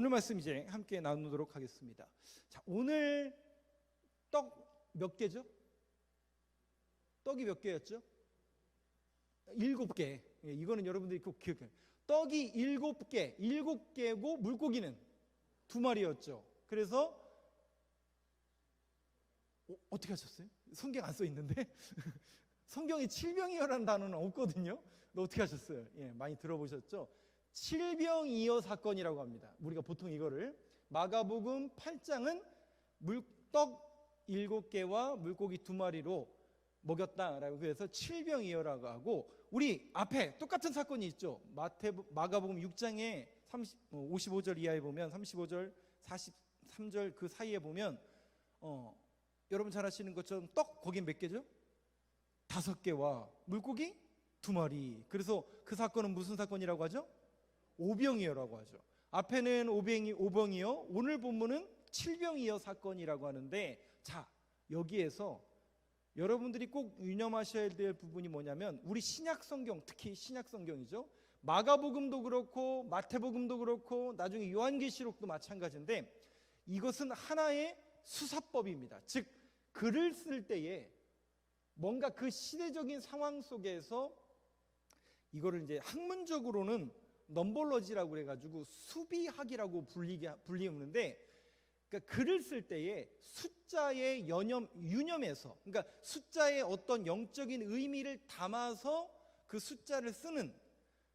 오늘 말씀 이제 함께 나누도록 하겠습니다. 자, 오늘 떡 몇 개죠? 떡이 몇 개였죠? 7개. 예, 이거는 여러분들이 꼭 기억해요. 떡이 7개, 7개고 물고기는 2마리였죠. 그래서 어떻게 하셨어요? 성경 안 써 있는데 성경에 칠병이어라는 단어는 없거든요. 너 어떻게 하셨어요? 예, 많이 들어보셨죠? 칠병이어 사건이라고 합니다. 우리가 보통 이거를 마가복음 8장은 떡 7개와 물고기 2마리로 먹였다라고 해서 칠병이어라고 하고, 우리 앞에 똑같은 사건이 있죠. 마가복음 6장에 55절 이하에 보면 35절 43절 그 사이에 보면 여러분 잘 아시는 것처럼 떡 거긴 몇 개죠? 5개와 물고기 2마리. 그래서 그 사건은 무슨 사건이라고 하죠? 오병이어라고 하죠. 앞에는 오병이어, 오늘 본문은 칠병이어 사건이라고 하는데, 자, 여기에서 여러분들이 꼭 유념하셔야 될 부분이 뭐냐면, 우리 신약 성경, 특히 신약 성경이죠. 마가복음도 그렇고 마태복음도 그렇고 나중에 요한계시록도 마찬가지인데, 이것은 하나의 수사법입니다. 즉, 글을 쓸 때에 뭔가 그 시대적인 상황 속에서 이거를 이제 학문적으로는 넘볼러지라고 그래가지고 수비학이라고 불리는데, 그러니까 글을 쓸 때에 숫자의 유념에서, 그러니까 숫자의 어떤 영적인 의미를 담아서 그 숫자를 쓰는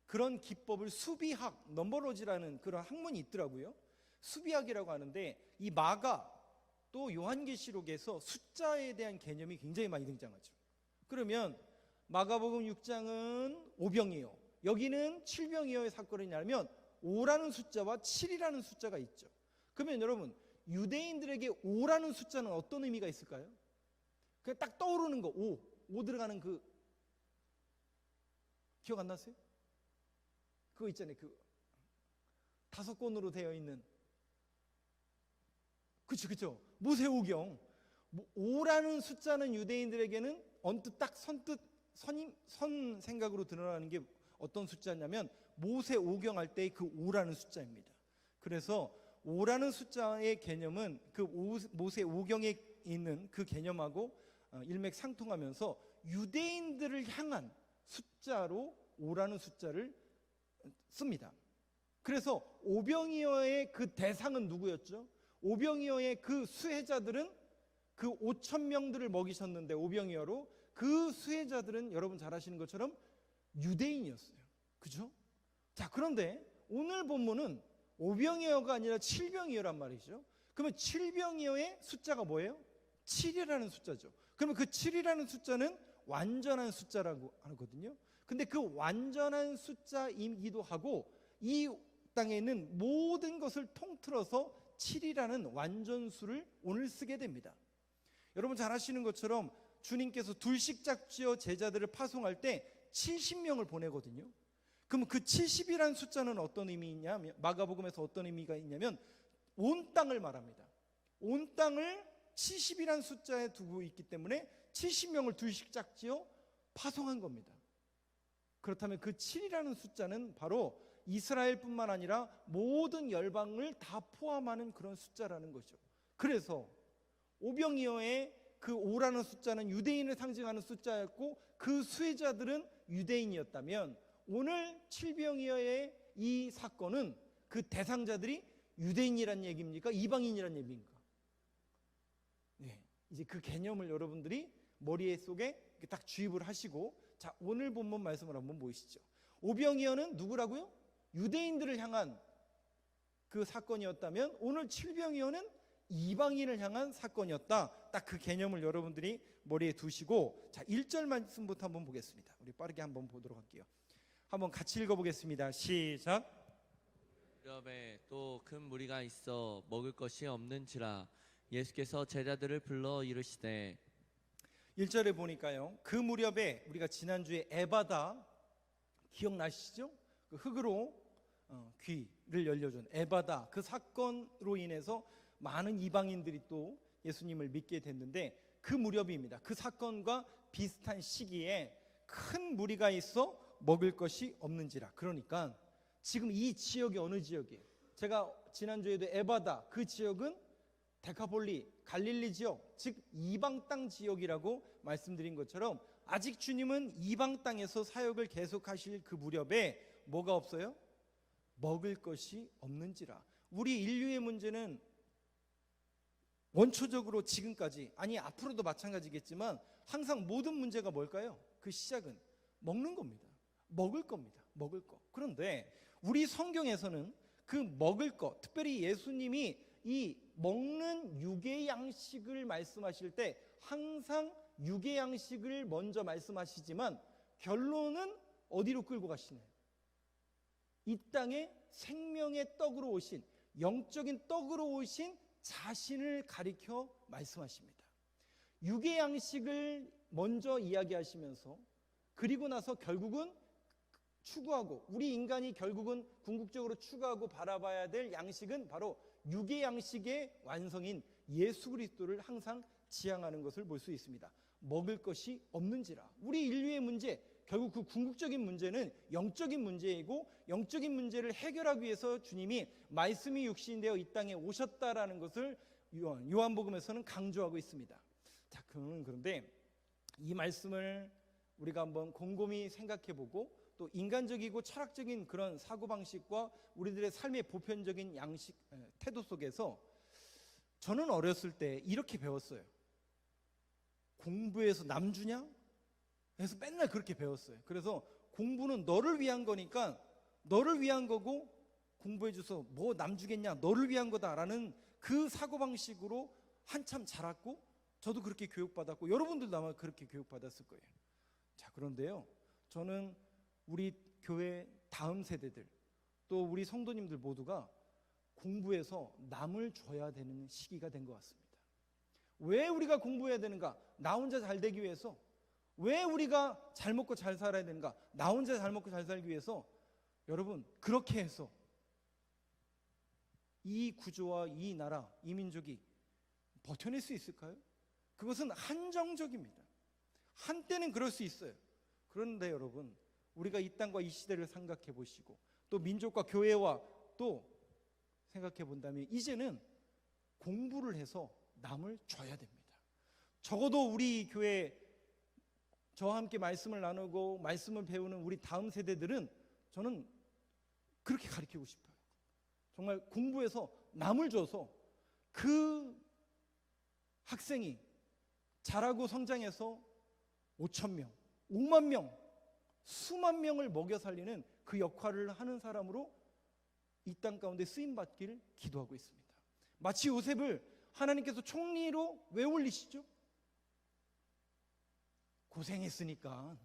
그런 기법을 수비학, 넘볼러지라는 그런 학문이 있더라고요. 수비학이라고 하는데, 이 마가 또 요한계시록에서 숫자에 대한 개념이 굉장히 많이 등장하죠. 그러면 마가복음 6장은 오병이어, 여기는 칠병이어의 사건이냐면 5라는 숫자와 7이라는 숫자가 있죠. 그러면 여러분, 유대인들에게 5라는 숫자는 어떤 의미가 있을까요? 그냥 딱 떠오르는 거, 5 들어가는 그, 기억 안 나세요? 그거 있잖아요. 그 5권으로 되어 있는, 그쵸. 모세오경. 5라는 숫자는 유대인들에게는 언뜻 딱 선 생각으로 드러나는 게 어떤 숫자냐면 모세오경 할 때의 그 5라는 숫자입니다. 그래서 5라는 숫자의 개념은 그 모세오경에 있는 그 개념하고 일맥상통하면서 유대인들을 향한 숫자로 5라는 숫자를 씁니다. 그래서 오병이어의 그 대상은 누구였죠? 오병이어의 그 수혜자들은 그 5,000명들을 먹이셨는데, 오병이어로 그 수혜자들은 여러분 잘 아시는 것처럼 유대인이었어요. 그죠? 자, 그런데 오늘 본문은 오병이어가 아니라 칠병이어란 말이죠. 그러면 칠병이어의 숫자가 뭐예요? 7이라는 숫자죠. 그러면 그 7이라는 숫자는 완전한 숫자라고 하거든요. 근데 그 완전한 숫자이기도 하고, 이 땅에 있는 모든 것을 통틀어서 7이라는 완전수를 오늘 쓰게 됩니다. 여러분 잘 아시는 것처럼 주님께서 둘씩 짝지어 제자들을 파송할 때 70명을 보내거든요. 그럼 그 70이라는 숫자는 어떤 의미냐면, 마가복음에서 어떤 의미가 있냐면 온 땅을 말합니다. 온 땅을 70이라는 숫자에 두고 있기 때문에 70명을 둘씩 짝지어 파송한 겁니다. 그렇다면 그 7이라는 숫자는 바로 이스라엘뿐만 아니라 모든 열방을 다 포함하는 그런 숫자라는 거죠. 그래서 오병이어의 그 5라는 숫자는 유대인을 상징하는 숫자였고, 그 수혜자들은 유대인이었다면, 오늘 칠병이어의 이 사건은 그 대상자들이 유대인이란 얘기입니까? 이방인이란 얘기입니까? 네, 이제 그 개념을 여러분들이 머리에 속에 딱 주입을 하시고, 자, 오늘 본문 말씀을 한번 보시죠. 오병이어는 누구라고요? 유대인들을 향한 그 사건이었다면, 오늘 칠병이어는 이방인을 향한 사건이었다. 딱 그 개념을 여러분들이 머리에 두시고, 자, 1절 말씀부터 한번 보겠습니다. 우리 빠르게 한번 보도록 할게요. 한번 같이 읽어보겠습니다. 시작. 무렵에 또 큰 무리가 있어 먹을 것이 없는지라 예수께서 제자들을 불러 이르시되, 1절에 보니까요, 그 무렵에, 우리가 지난주에 에바다 기억나시죠? 그 흙으로 귀를 열려준 에바다, 그 사건으로 인해서 많은 이방인들이 또 예수님을 믿게 됐는데, 그 무렵입니다. 그 사건과 비슷한 시기에 큰 무리가 있어 먹을 것이 없는지라. 그러니까 지금 이 지역이 어느 지역이에요? 제가 지난주에도 에바다, 그 지역은 데카폴리, 갈릴리 지역, 즉 이방 땅 지역이라고 말씀드린 것처럼 아직 주님은 이방 땅에서 사역을 계속하실 그 무렵에 뭐가 없어요? 먹을 것이 없는지라. 우리 인류의 문제는 원초적으로 지금까지, 아니 앞으로도 마찬가지겠지만 항상 모든 문제가 뭘까요? 그 시작은 먹는 겁니다. 먹을 겁니다. 먹을 거. 그런데 우리 성경에서는 그 먹을 거, 특별히 예수님이 이 먹는 육의 양식을 말씀하실 때 항상 육의 양식을 먼저 말씀하시지만 결론은 어디로 끌고 가시나요? 이 땅에 생명의 떡으로 오신, 영적인 떡으로 오신 자신을 가리켜 말씀하십니다. 육의 양식을 먼저 이야기하시면서 그리고 나서 결국은 추구하고, 우리 인간이 결국은 궁극적으로 추구하고 바라봐야 될 양식은 바로 육의 양식의 완성인 예수 그리스도를 항상 지향하는 것을 볼 수 있습니다. 먹을 것이 없는지라. 우리 인류의 문제, 결국 그 궁극적인 문제는 영적인 문제이고, 영적인 문제를 해결하기 위해서 주님이 말씀이 육신되어 이 땅에 오셨다라는 것을 요한복음에서는 강조하고 있습니다. 자, 그런데 이 말씀을 우리가 한번 곰곰이 생각해보고, 또 인간적이고 철학적인 그런 사고방식과 우리들의 삶의 보편적인 양식, 태도 속에서 저는 어렸을 때 이렇게 배웠어요. 공부해서 남 주냐? 그래서 맨날 그렇게 배웠어요. 그래서 공부는 너를 위한 거니까 너를 위한 거고, 공부해줘서 뭐 남 주겠냐? 너를 위한 거다라는 그 사고방식으로 한참 자랐고, 저도 그렇게 교육받았고 여러분들도 아마 그렇게 교육받았을 거예요. 자, 그런데요, 저는 우리 교회 다음 세대들, 또 우리 성도님들 모두가 공부해서 남을 줘야 되는 시기가 된 것 같습니다. 왜 우리가 공부해야 되는가? 나 혼자 잘 되기 위해서. 왜 우리가 잘 먹고 잘 살아야 되는가? 나 혼자 잘 먹고 잘 살기 위해서. 여러분, 그렇게 해서 이 구조와 이 나라, 이 민족이 버텨낼 수 있을까요? 그것은 한정적입니다. 한때는 그럴 수 있어요. 그런데 여러분, 우리가 이 땅과 이 시대를 생각해 보시고, 또 민족과 교회와 또 생각해 본다면 이제는 공부를 해서 남을 줘야 됩니다. 적어도 우리 교회, 저와 함께 말씀을 나누고 말씀을 배우는 우리 다음 세대들은 저는 그렇게 가르치고 싶어요. 정말 공부해서 남을 줘서 그 학생이 자라고 성장해서 5,000명, 5만 명, 수만 명을 먹여 살리는 그 역할을 하는 사람으로 이 땅 가운데 쓰임받기를 기도하고 있습니다. 마치 요셉을 하나님께서 총리로 왜 올리시죠? 고생했으니까,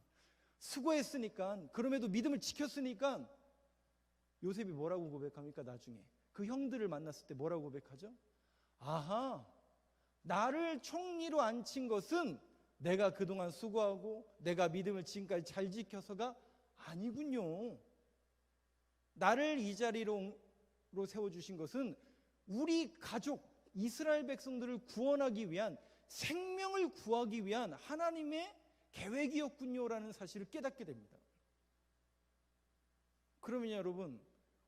수고했으니까, 그럼에도 믿음을 지켰으니까. 요셉이 뭐라고 고백합니까? 나중에 그 형들을 만났을 때 뭐라고 고백하죠? 아하, 나를 총리로 앉힌 것은 내가 그동안 수고하고 내가 믿음을 지금까지 잘 지켜서가 아니군요. 나를 이 자리로 세워주신 것은 우리 가족 이스라엘 백성들을 구원하기 위한, 생명을 구하기 위한 하나님의 계획이었군요라는 사실을 깨닫게 됩니다. 그러면 여러분,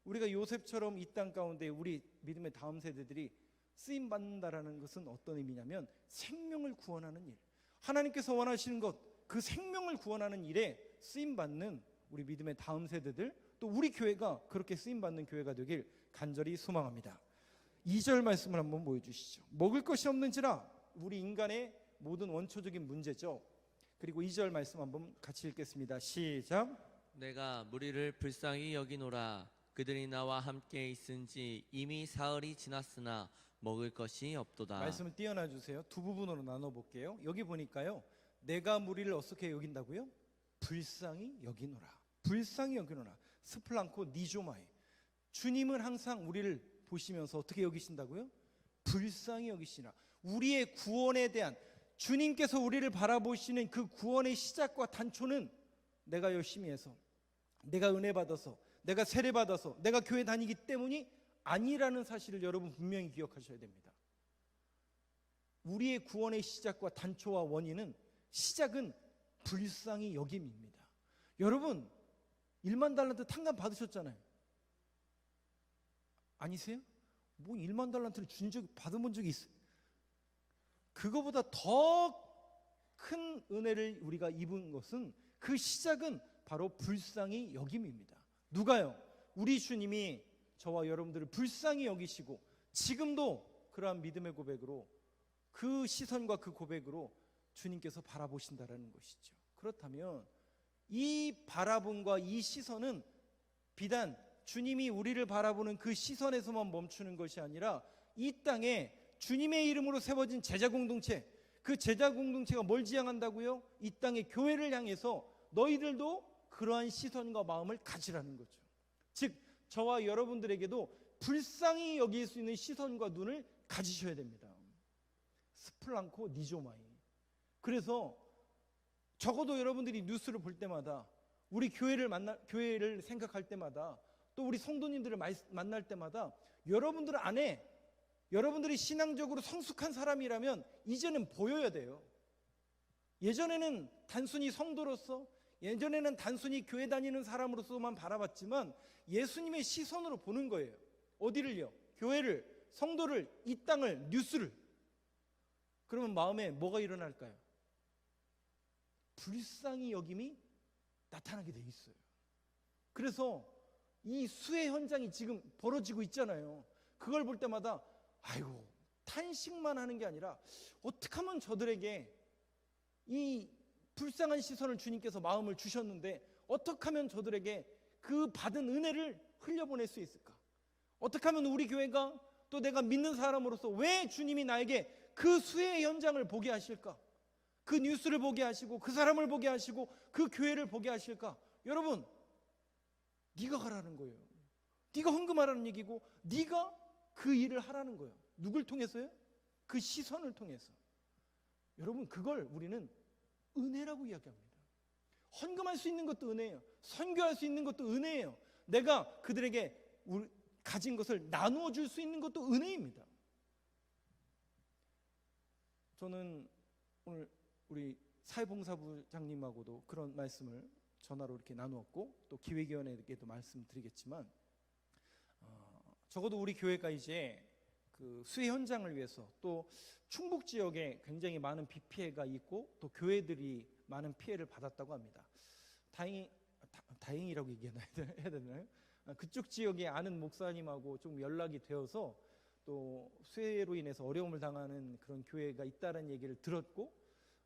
우리가 요셉처럼 이 땅 가운데 우리 믿음의 다음 세대들이 쓰임받는다라는 것은 어떤 의미냐면 생명을 구원하는 일, 하나님께서 원하시는 것, 그 생명을 구원하는 일에 쓰임받는 우리 믿음의 다음 세대들, 또 우리 교회가 그렇게 쓰임받는 교회가 되길 간절히 소망합니다. 2절 말씀을 한번 보여주시죠. 먹을 것이 없는지라. 우리 인간의 모든 원초적인 문제죠. 그리고 2절 말씀 한번 같이 읽겠습니다. 시작. 내가 무리를 불쌍히 여기노라. 그들이 나와 함께 있은지 이미 사흘이 지났으나 먹을 것이 없도다. 말씀을 띄어놔 주세요. 두 부분으로 나눠 볼게요. 여기 보니까요, 내가 무리를 어떻게 여긴다고요? 불쌍히 여기노라. 불쌍히 여기노라. 스플랑코 니조마이. 주님은 항상 우리를 보시면서 어떻게 여기신다고요? 불쌍히 여기시나. 우리의 구원에 대한, 주님께서 우리를 바라보시는 그 구원의 시작과 단초는 내가 열심히 해서, 내가 은혜 받아서, 내가 세례 받아서, 내가 교회 다니기 때문이 아니라는 사실을 여러분 분명히 기억하셔야 됩니다. 우리의 구원의 시작과 단초와 원인은, 시작은 불쌍히 여김입니다. 여러분 1만 달란트 탕감 받으셨잖아요. 아니세요? 뭐 1만 달란트를 받은 본 적이 있어요? 그거보다 더 큰 은혜를 우리가 입은 것은, 그 시작은 바로 불쌍히 여김입니다. 누가요? 우리 주님이 저와 여러분들을 불쌍히 여기시고 지금도 그러한 믿음의 고백으로, 그 시선과 그 고백으로 주님께서 바라보신다라는 것이죠. 그렇다면 이 바라봄과 이 시선은 비단 주님이 우리를 바라보는 그 시선에서만 멈추는 것이 아니라, 이 땅에 주님의 이름으로 세워진 제자 공동체, 그 제자 공동체가 뭘 지향한다고요? 이 땅의 교회를 향해서 너희들도 그러한 시선과 마음을 가지라는 거죠. 즉 저와 여러분들에게도 불쌍히 여길 수 있는 시선과 눈을 가지셔야 됩니다. 스플랑코 니조마이. 그래서 적어도 여러분들이 뉴스를 볼 때마다, 우리 교회를 생각할 때마다, 또 우리 성도님들을 만날 때마다 여러분들 안에, 여러분들이 신앙적으로 성숙한 사람이라면 이제는 보여야 돼요. 예전에는 단순히 성도로서, 예전에는 단순히 교회 다니는 사람으로서만 바라봤지만 예수님의 시선으로 보는 거예요. 어디를요? 교회를, 성도를, 이 땅을, 뉴스를. 그러면 마음에 뭐가 일어날까요? 불쌍히 여김이 나타나게 돼 있어요. 그래서 이 수해 현장이 지금 벌어지고 있잖아요. 그걸 볼 때마다 아이고, 탄식만 하는 게 아니라 어떻게 하면 저들에게 이 불쌍한 시선을 주님께서 마음을 주셨는데 어떻게 하면 저들에게 그 받은 은혜를 흘려보낼 수 있을까? 어떻게 하면 우리 교회가, 또 내가 믿는 사람으로서 왜 주님이 나에게 그 수해 현장을 보게 하실까? 그 뉴스를 보게 하시고 그 사람을 보게 하시고 그 교회를 보게 하실까? 여러분, 네가 가라는 거예요. 네가 헌금하라는 얘기고, 네가 그 일을 하라는 거예요. 누굴 통해서요? 그 시선을 통해서. 여러분, 그걸 우리는 은혜라고 이야기합니다. 헌금할 수 있는 것도 은혜예요. 선교할 수 있는 것도 은혜예요. 내가 그들에게 가진 것을 나누어 줄 수 있는 것도 은혜입니다. 저는 오늘 우리 사회봉사부장님하고도 그런 말씀을 전화로 이렇게 나누었고, 또 기획위원회에게도 말씀드리겠지만, 적어도 우리 교회가 이제 그 수해 현장을 위해서, 또 충북 지역에 굉장히 많은 비 피해가 있고 또 교회들이 많은 피해를 받았다고 합니다. 다행이라고 해야 되나요? 그쪽 지역에 아는 목사님하고 좀 연락이 되어서 또 수해로 인해서 어려움을 당하는 그런 교회가 있다는 얘기를 들었고,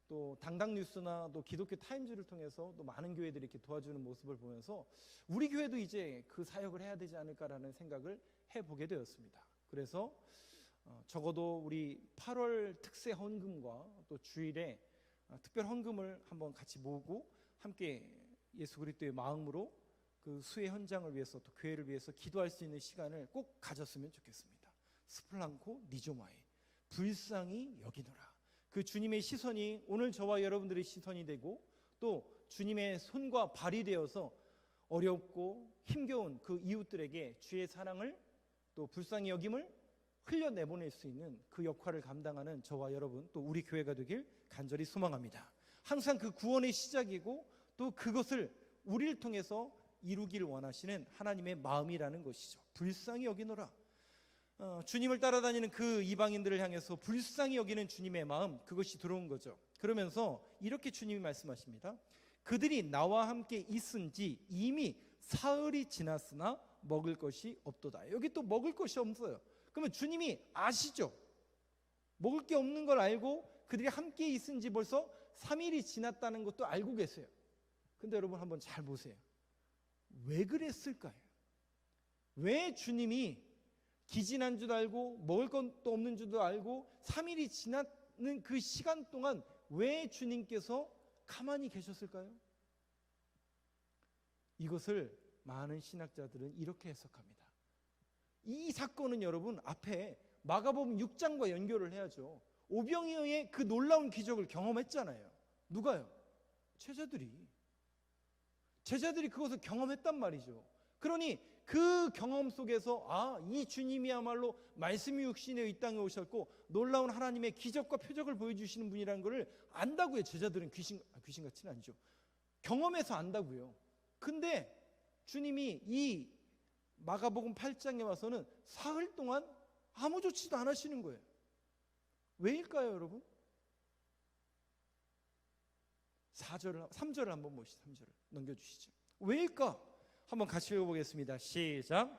또 당당뉴스나 또 기독교 타임즈를 통해서 또 많은 교회들이 이렇게 도와주는 모습을 보면서 우리 교회도 이제 그 사역을 해야 되지 않을까라는 생각을 해보게 되었습니다. 그래서 적어도 우리 8월 특세 헌금과 또 주일에 특별 헌금을 한번 같이 모으고 함께 예수 그리스도의 마음으로 그 수해 현장을 위해서, 또 교회를 위해서 기도할 수 있는 시간을 꼭 가졌으면 좋겠습니다. 스플랑코 니조마이, 불쌍히 여기노라. 그 주님의 시선이 오늘 저와 여러분들의 시선이 되고, 또 주님의 손과 발이 되어서 어렵고 힘겨운 그 이웃들에게 주의 사랑을, 또 불쌍히 여김을 흘려내보낼 수 있는 그 역할을 감당하는 저와 여러분, 또 우리 교회가 되길 간절히 소망합니다. 항상 그 구원의 시작이고 또 그것을 우리를 통해서 이루기를 원하시는 하나님의 마음이라는 것이죠. 불쌍히 여기노라. 주님을 따라다니는 그 이방인들을 향해서 불쌍히 여기는 주님의 마음, 그것이 들어온 거죠. 그러면서 이렇게 주님이 말씀하십니다. 그들이 나와 함께 있은지 이미 사흘이 지났으나 먹을 것이 없도다. 여기 또 먹을 것이 없어요. 그러면 주님이 아시죠? 먹을 게 없는 걸 알고 그들이 함께 있은지 벌써 3일이 지났다는 것도 알고 계세요. 근데 여러분 한번 잘 보세요. 왜 그랬을까요? 왜 주님이 기진한 줄 알고 먹을 것도 없는 줄도 알고 3일이 지나는 그 시간 동안 왜 주님께서 가만히 계셨을까요? 이것을 많은 신학자들은 이렇게 해석합니다. 이 사건은 여러분 앞에 마가복음 6장과 연결을 해야죠. 오병이어의 그 놀라운 기적을 경험했잖아요. 누가요? 제자들이 그것을 경험했단 말이죠. 그러니 그 경험 속에서 이 주님이야말로 말씀이 육신에 이 땅에 오셨고 놀라운 하나님의 기적과 표적을 보여주시는 분이라는 것을 안다고요. 제자들은 귀신같이는 아니죠. 경험해서 안다고요. 근데 주님이 이 마가복음 8장에 와서는 사흘 동안 아무 조치도 안 하시는 거예요. 왜일까요, 여러분? 3절을 한번 보시죠. 3절을 넘겨주시죠. 왜일까? 한번 같이 읽어보겠습니다. 시작.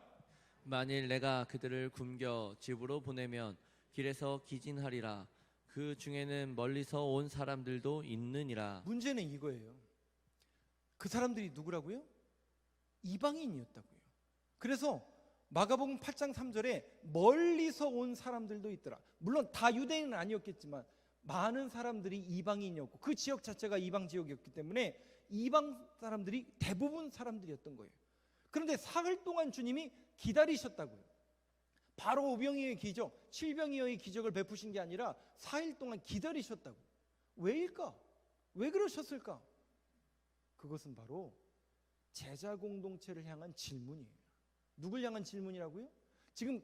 만일 내가 그들을 굶겨 집으로 보내면 길에서 기진하리라. 그 중에는 멀리서 온 사람들도 있느니라. 문제는 이거예요. 그 사람들이 누구라고요? 이방인이었다고요. 그래서 마가복음 8장 3절에 멀리서 온 사람들도 있더라. 물론 다 유대인은 아니었겠지만 많은 사람들이 이방인이었고 그 지역 자체가 이방 지역이었기 때문에 이방 사람들이 대부분 사람들이었던 거예요. 그런데 사흘 동안 주님이 기다리셨다고요. 바로 오병이어의 기적, 칠병이어의 기적을 베푸신 게 아니라 4일 동안 기다리셨다고. 왜일까? 왜 그러셨을까? 그것은 바로 제자 공동체를 향한 질문이에요. 누굴 향한 질문이라고요? 지금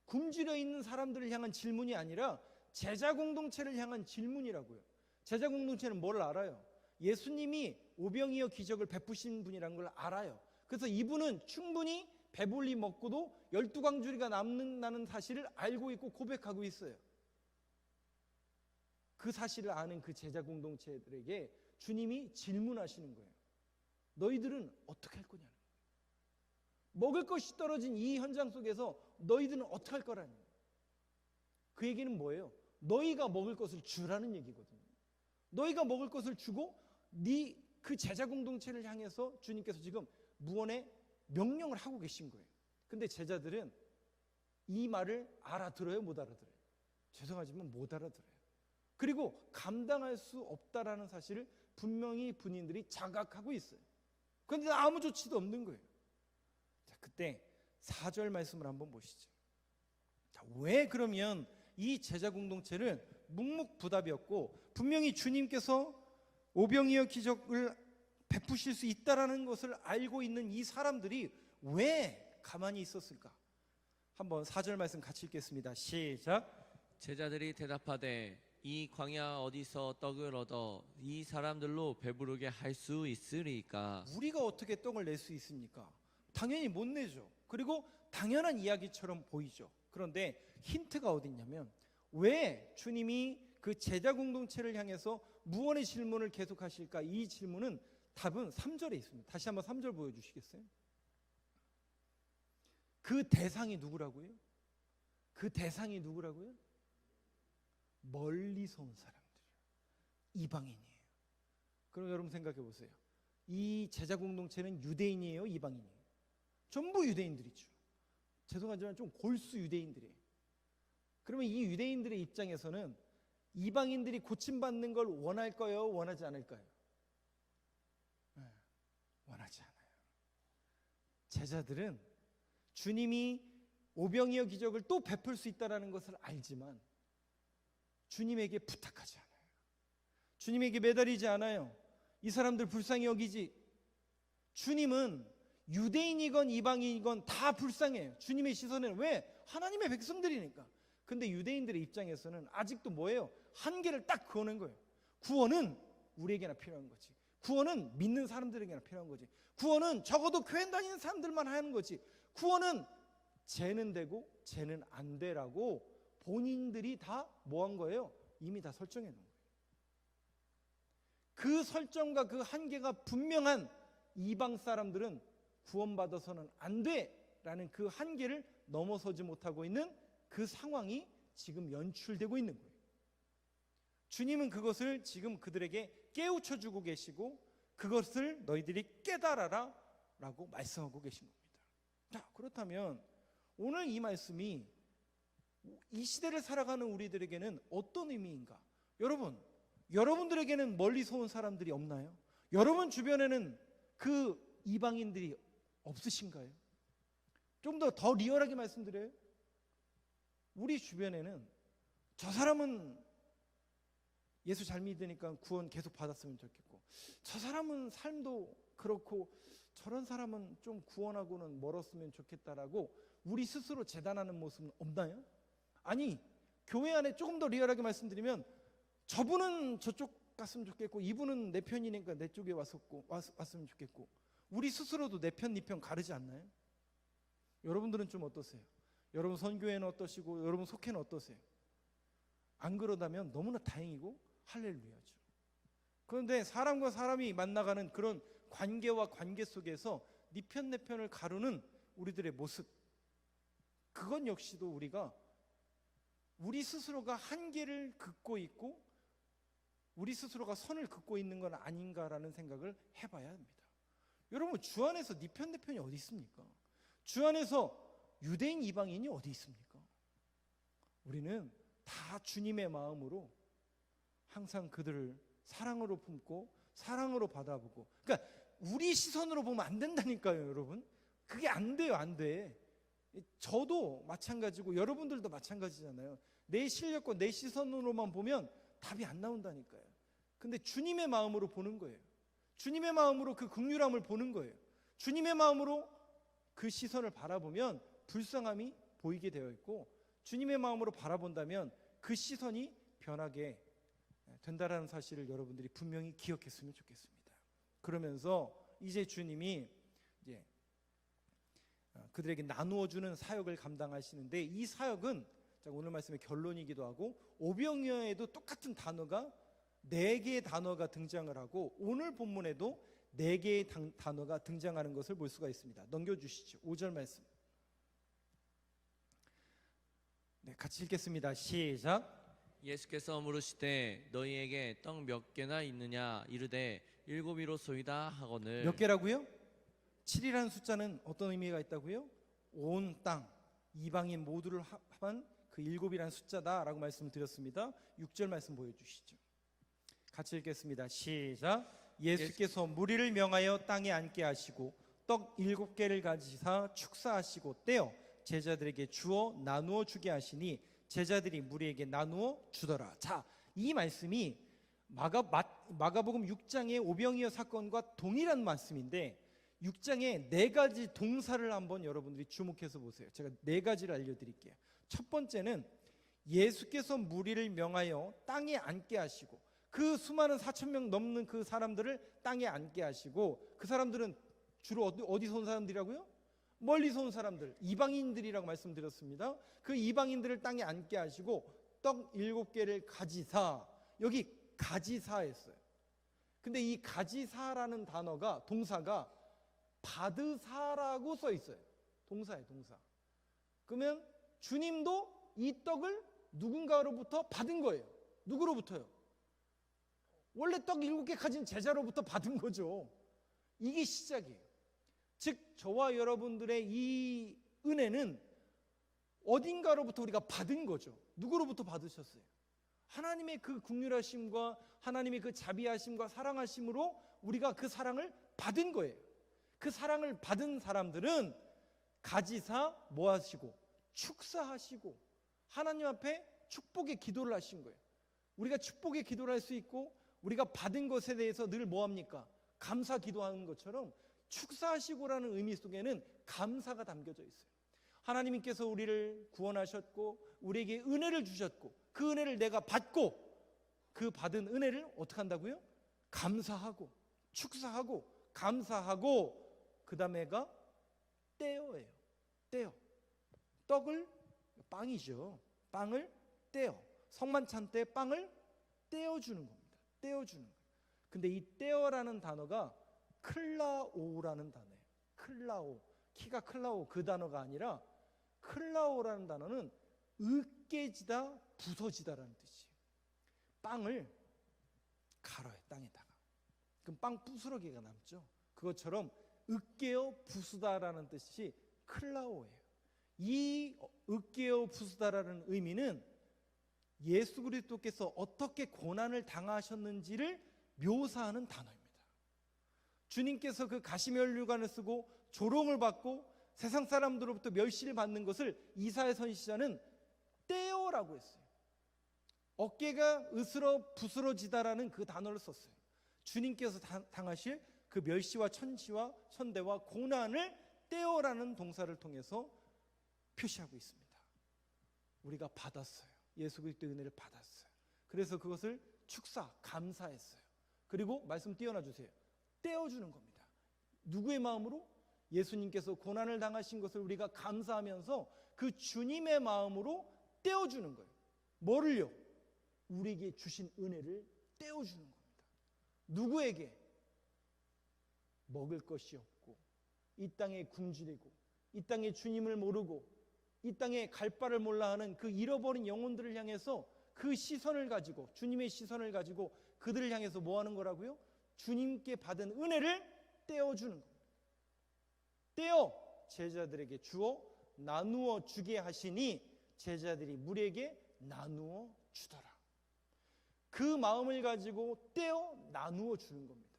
굶주려 있는 사람들을 향한 질문이 아니라 제자 공동체를 향한 질문이라고요. 제자 공동체는 뭘 알아요? 예수님이 오병이어 기적을 베푸신 분이라는 걸 알아요. 그래서 이분은 충분히 배불리 먹고도 12광주리가 남는다는 사실을 알고 있고 고백하고 있어요. 그 사실을 아는 그 제자 공동체들에게 주님이 질문하시는 거예요. 너희들은 어떻게 할 거냐는 거예요. 먹을 것이 떨어진 이 현장 속에서 너희들은 어떻게 할 거라는 거예요. 그 얘기는 뭐예요? 너희가 먹을 것을 주라는 얘기거든요. 너희가 먹을 것을 주고 그 제자 공동체를 향해서 주님께서 지금 무언의 명령을 하고 계신 거예요. 근데 제자들은 이 말을 알아들어요, 못 알아들어요? 죄송하지만 못 알아들어요. 그리고 감당할 수 없다라는 사실을 분명히 군인들이 자각하고 있어요. 그런데 아무 조치도 없는 거예요. 자, 그때 4절 말씀을 한번 보시죠. 자, 왜 그러면 이 제자 공동체를 묵묵부답이었고 분명히 주님께서 오병이어 기적을 베푸실 수 있다라는 것을 알고 있는 이 사람들이 왜 가만히 있었을까? 한번 4절 말씀 같이 읽겠습니다. 시작. 제자들이 대답하되 이 광야 어디서 떡을 얻어 이 사람들로 배부르게 할 수 있으리까? 우리가 어떻게 떡을 낼 수 있습니까? 당연히 못 내죠. 그리고 당연한 이야기처럼 보이죠. 그런데 힌트가 어디 있냐면 왜 주님이 그 제자 공동체를 향해서 무언의 질문을 계속하실까? 이 질문은 답은 3절에 있습니다. 다시 한번 3절 보여주시겠어요? 그 대상이 누구라고요? 그 대상이 누구라고요? 멀리서 온 사람들이에요. 이방인이에요. 그럼 여러분 생각해 보세요. 이 제자 공동체는 유대인이에요, 이방인이에요? 전부 유대인들이죠. 죄송하지만 좀 골수 유대인들이에요. 그러면 이 유대인들의 입장에서는 이방인들이 고침받는 걸 원할까요? 원하지 않을까요? 원하지 않아요. 제자들은 주님이 오병이어 기적을 또 베풀 수 있다는 것을 알지만 주님에게 부탁하지 않아요. 주님에게 매달리지 않아요. 이 사람들 불쌍히 여기지. 주님은 유대인이건 이방인이건 다 불쌍해요. 주님의 시선에는. 왜? 하나님의 백성들이니까. 근데 유대인들의 입장에서는 아직도 뭐예요? 한계를 딱 그어낸 거예요. 구원은 우리에게나 필요한 거지. 구원은 믿는 사람들에게나 필요한 거지. 구원은 적어도 교회 다니는 사람들만 하는 거지. 구원은 쟤는 되고 쟤는 안 되라고 본인들이 다 뭐 한 거예요? 이미 다 설정해 놓은 거예요. 그 설정과 그 한계가 분명한 이방 사람들은 구원받아서는 안 돼라는 그 한계를 넘어서지 못하고 있는 그 상황이 지금 연출되고 있는 거예요. 주님은 그것을 지금 그들에게 깨우쳐 주고 계시고 그것을 너희들이 깨달아라 라고 말씀하고 계신 겁니다. 자, 그렇다면 오늘 이 말씀이 이 시대를 살아가는 우리들에게는 어떤 의미인가? 여러분들에게는 멀리서 온 사람들이 없나요? 여러분 주변에는 그 이방인들이 없으신가요? 좀 더 리얼하게 말씀드려요. 우리 주변에는 저 사람은 예수 잘 믿으니까 구원 계속 받았으면 좋겠고, 저 사람은 삶도 그렇고 저런 사람은 좀 구원하고는 멀었으면 좋겠다라고 우리 스스로 재단하는 모습은 없나요? 아니, 교회 안에 조금 더 리얼하게 말씀드리면 저분은 저쪽 갔으면 좋겠고 이분은 내 편이니까 내 쪽에 왔으면 좋겠고, 우리 스스로도 내 편, 네 편 가르지 않나요? 여러분들은 좀 어떠세요? 여러분 선교회는 어떠시고 여러분 속회는 어떠세요? 안 그러다면 너무나 다행이고 할렐루야죠. 그런데 사람과 사람이 만나가는 그런 관계와 관계 속에서 네 편 내 편을 가르는 우리들의 모습, 그건 역시도 우리가 우리 스스로가 한계를 긋고 있고 우리 스스로가 선을 긋고 있는 건 아닌가라는 생각을 해봐야 합니다. 여러분, 주 안에서 네 편 내 편이 어디 있습니까? 주 안에서 유대인 이방인이 어디 있습니까? 우리는 다 주님의 마음으로 항상 그들을 사랑으로 품고 사랑으로 받아보고, 그러니까 우리 시선으로 보면 안 된다니까요, 여러분. 그게 안 돼요, 안 돼. 저도 마찬가지고 여러분들도 마찬가지잖아요. 내 실력과 내 시선으로만 보면 답이 안 나온다니까요. 근데 주님의 마음으로 보는 거예요. 주님의 마음으로 그 긍휼함을 보는 거예요. 주님의 마음으로 그 시선을 바라보면 불쌍함이 보이게 되어 있고, 주님의 마음으로 바라본다면 그 시선이 변하게 된다라는 사실을 여러분들이 분명히 기억했으면 좋겠습니다. 그러면서 이제 주님이 이제 그들에게 나누어 주는 사역을 감당하시는데, 이 사역은 오늘 말씀의 결론이기도 하고, 오병이어에도 똑같은 단어가 4개의 단어가 등장을 하고 오늘 본문에도 4개의 단어가 등장하는 것을 볼 수가 있습니다. 넘겨주시죠. 5절 말씀. 네, 같이 읽겠습니다. 시작. 예수께서 물으시되 너희에게 떡 몇 개나 있느냐 이르되 7이로소이다 하거늘. 몇 개라고요? 7이라는 숫자는 어떤 의미가 있다고요? 온 땅, 이방인 모두를 합한 그 7이라는 숫자다라고 말씀을 드렸습니다. 6절 말씀 보여주시죠. 같이 읽겠습니다. 시작. 예수께서 무리를 명하여 땅에 앉게 하시고 떡 7개를 가지사 축사하시고 떼어 제자들에게 주어 나누어 주게 하시니 제자들이 무리에게 나누어 주더라. 자, 이 말씀이 마가복음 6장의 오병이어 사건과 동일한 말씀인데 6장에 4가지 동사를 한번 여러분들이 주목해서 보세요. 제가 4가지를 알려드릴게요. 첫 번째는 예수께서 무리를 명하여 땅에 앉게 하시고, 그 수많은 4,000명 넘는 그 사람들을 땅에 앉게 하시고, 그 사람들은 주로 어디서 온 사람들이라고요? 멀리서 온 사람들, 이방인들이라고 말씀드렸습니다. 그 이방인들을 땅에 앉게 하시고 떡 7개를 가지사, 여기 가지사 했어요. 근데 이 가지사라는 단어가, 동사가 받으사라고 써 있어요. 동사예요, 동사. 그러면 주님도 이 떡을 누군가로부터 받은 거예요. 누구로부터요? 원래 떡 7개 가진 제자로부터 받은 거죠. 이게 시작이에요. 즉 저와 여러분들의 이 은혜는 어딘가로부터 우리가 받은 거죠. 누구로부터 받으셨어요? 하나님의 그 긍휼하심과 하나님의 그 자비하심과 사랑하심으로 우리가 그 사랑을 받은 거예요. 그 사랑을 받은 사람들은 가지사 뭐 하시고? 축사하시고 하나님 앞에 축복의 기도를 하신 거예요. 우리가 축복의 기도를 할 수 있고 우리가 받은 것에 대해서 늘 뭐합니까? 감사 기도하는 것처럼 축사하시고라는 의미 속에는 감사가 담겨져 있어요. 하나님께서 우리를 구원하셨고 우리에게 은혜를 주셨고 그 은혜를 내가 받고 그 받은 은혜를 어떻게 한다고요? 감사하고 축사하고 감사하고, 그 다음에가 떼어예요. 떼어. 떡을, 빵이죠. 빵을 떼어. 성만찬 때 빵을 떼어주는 겁니다. 떼어주는 거예요. 근데 이 떼어라는 단어가 클라오라는 단어예요. 클라오. 키가 클라오 그 단어가 아니라 클라오라는 단어는 으깨지다, 부서지다라는 뜻이에요. 빵을 갈아요, 땅에다가. 그럼 빵 부스러기가 남죠. 그것처럼 으깨어 부수다라는 뜻이 클라오예요. 이 으깨어 부수다라는 의미는 예수 그리스도께서 어떻게 고난을 당하셨는지를 묘사하는 단어입니다. 주님께서 그 가시면류관을 쓰고 조롱을 받고 세상 사람들로부터 멸시를 받는 것을 이사야 선지자는 떼어라고 했어요. 어깨가 으스러 부스러지다라는 그 단어를 썼어요. 주님께서 당하실 그 멸시와 천시와 천대와 고난을 떼어라는 동사를 통해서 표시하고 있습니다. 우리가 받았어요. 예수 그리스도의 은혜를 받았어요. 그래서 그것을 축사, 감사했어요. 그리고 말씀 띄워놔 주세요. 떼어주는 겁니다. 누구의 마음으로? 예수님께서 고난을 당하신 것을 우리가 감사하면서 그 주님의 마음으로 떼어주는 거예요. 뭐를요? 우리에게 주신 은혜를 떼어주는 겁니다. 누구에게? 먹을 것이 없고 이 땅에 굶주리고 이 땅에 주님을 모르고 이 땅에 갈 바를 몰라 하는 그 잃어버린 영혼들을 향해서 그 시선을 가지고, 주님의 시선을 가지고 그들을 향해서 뭐 하는 거라고요? 주님께 받은 은혜를 떼어주는 겁니다. 떼어 제자들에게 주어 나누어 주게 하시니 제자들이 무리에게 나누어 주더라. 그 마음을 가지고 떼어 나누어 주는 겁니다.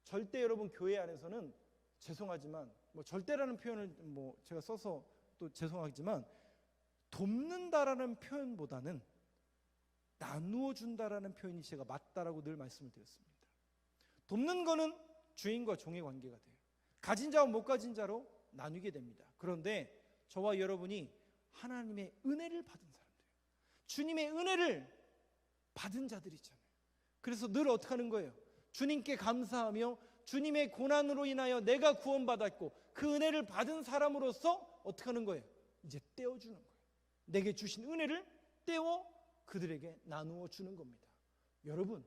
절대 여러분 교회 안에서는, 죄송하지만 절대라는 표현을 제가 써서 또 죄송하지만, 돕는다라는 표현보다는 나누어 준다라는 표현이 제가 맞다라고 늘 말씀을 드렸습니다. 돕는 거는 주인과 종의 관계가 돼요. 가진 자와 못 가진 자로 나누게 됩니다. 그런데 저와 여러분이 하나님의 은혜를 받은 사람들이에요. 주님의 은혜를 받은 자들이잖아요. 그래서 늘 어떻게 하는 거예요? 주님께 감사하며 주님의 고난으로 인하여 내가 구원받았고 그 은혜를 받은 사람으로서 어떻게 하는 거예요? 이제 떼어주는 거예요. 내게 주신 은혜를 떼어 그들에게 나누어 주는 겁니다. 여러분,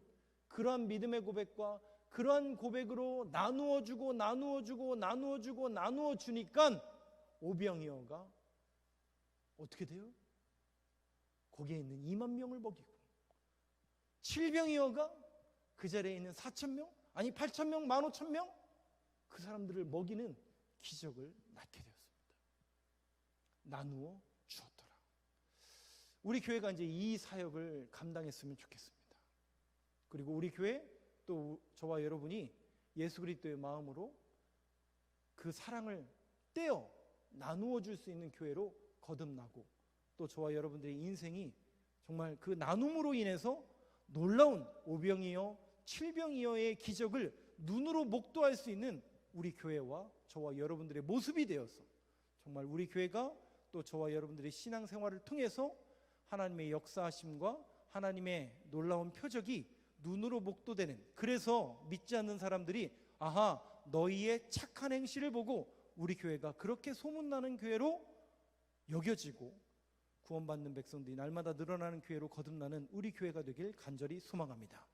그러한 믿음의 고백과 그러한 고백으로 나누어 주고 나누어 주고 나누어 주고 나누어 주니까 오병이어가 어떻게 돼요? 거기에 있는 2만 명을 먹이고, 7병이어가 그 자리에 있는 4,000명, 아니 8,000명, 15,000명, 그 사람들을 먹이는 기적을 낳게 되었습니다. 나누어 주었더라. 우리 교회가 이제 이 사역을 감당했으면 좋겠습니다. 그리고 우리 교회, 또 저와 여러분이 예수 그리스도의 마음으로 그 사랑을 떼어 나누어 줄 수 있는 교회로 거듭나고, 또 저와 여러분들의 인생이 정말 그 나눔으로 인해서 놀라운 오병이어 7병이어의 기적을 눈으로 목도할 수 있는 우리 교회와 저와 여러분들의 모습이 되어서 정말 우리 교회가 또 저와 여러분들의 신앙생활을 통해서 하나님의 역사하심과 하나님의 놀라운 표적이 눈으로 목도되는, 그래서 믿지 않는 사람들이 아하, 너희의 착한 행실을 보고 우리 교회가 그렇게 소문나는 교회로 여겨지고 구원받는 백성들이 날마다 늘어나는 교회로 거듭나는 우리 교회가 되길 간절히 소망합니다.